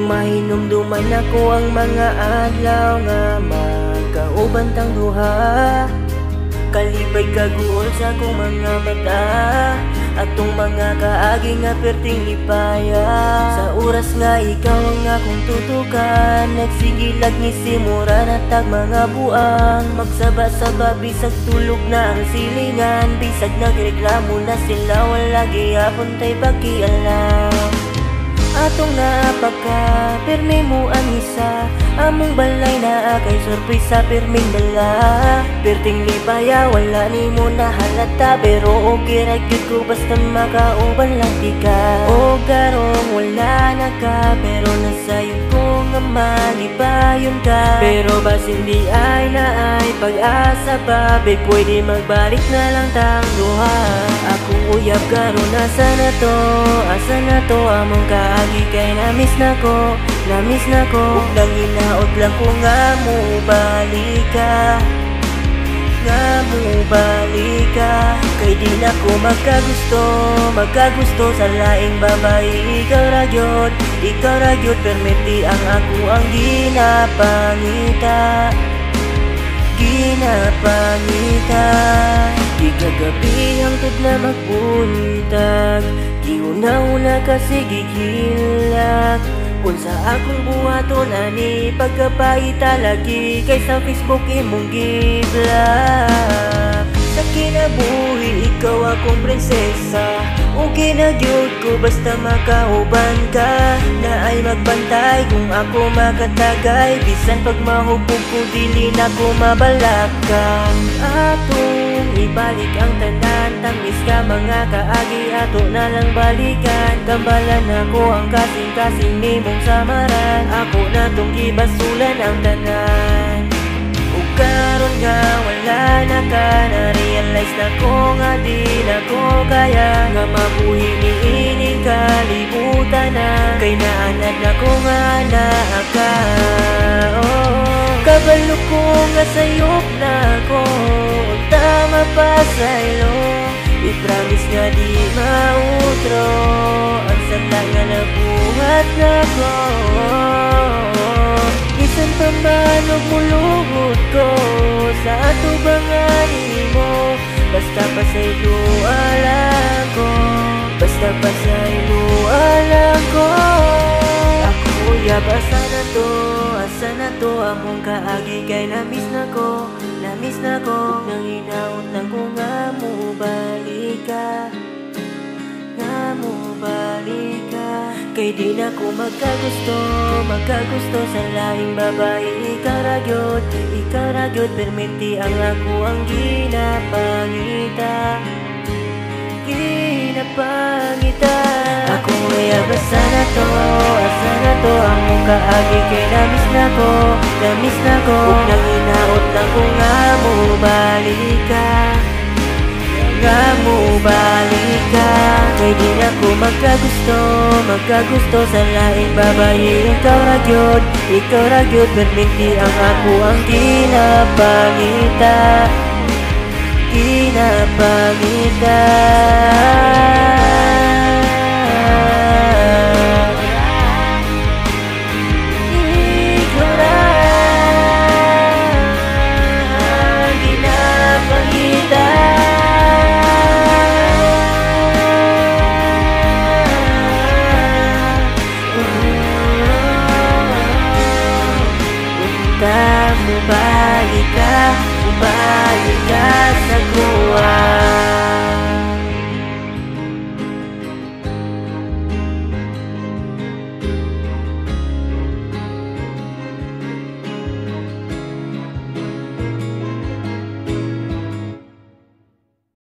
mahinumduman ako ang mga adlaw nga magkauban tang duha. Kalipay kaguol sa akong mga mata, atong mga kaagi nga perting ipaya. Sa oras nga ikaw ang akong tutukan, nagsigilag ni simura na tag mga buang. Magsaba-saba bisag tulog na ang silingan, bisag nagreklamo na sila wala gyapon tay pakialam. Atong naapaka, pirmi mo ang isa, among balay na kay sorpresa pirming dala. Perting lipaya, wala ni mo na halata, pero okay ra gyud ko basta makauban lang di ka. O garong wala na ka, pero nasayon ko nga malipayon ka. Pero bas hindi ay na ay pag-asa pa, babe pwede magbalik na lang tang duha. Akong uyab karon asa na to among kaagi kay na-miss na ko. Ug nang hinaot lang ko nga mo balik ka, kay di na ko magkagusto sa laing babae. Ikaw ra gyud permiti ang ako ang ginapangita. Di kagabi hangtod na magbuntag, giuna-una kasi gigilak. Unsa akong buhaton ani pagkapaita lagi, kay sa Facebook imong gi-block. Sa kinabuhi ikaw akong prinsesa, okay na gyud ko basta makauban ka. Na ay magbantay kung ako makatagay, bisan pag mahubog ko dili na ko mabalakang. Atong ibalik ang tanan, tamis ka mga kaagi, ato na lang balikan. Gambalan ako ang kasing-kasing nimong samaran, ako na tong gibasulan ang tanan. Ug karon nga wala na ka, na-realize na ko nga di na ko kaya nga mabuhi ni ining kalibutan na, kay naanad na ko nga naa ka. Kabalo ko nga sayop na ko, tama pa sa ilo, i-promise nga di mautro ang sala nga nabuhat na ko. Bisan pa man og mulugod ko sa atubangan mo, basta pa sa ilo alam ko, basta pa sa ilo alam ko. Ako uyab asa na to among kaagi, kay na-miss na ko. Nang hinaot lang ko nga mo balik ka, kay di na ko magkagusto sa laing babae. Ikaw ra gyud permiti ang ako ang ginapangita. Ako uyab asa na to among kaagi, kay na-miss na ko. Ug nang hinaot lang ko nga mo balik ka, kay di na ko magkagusto sa laing babae. Ikaw ra gyud permiti ang ako ang ginapangita. Balik ka sa kuha.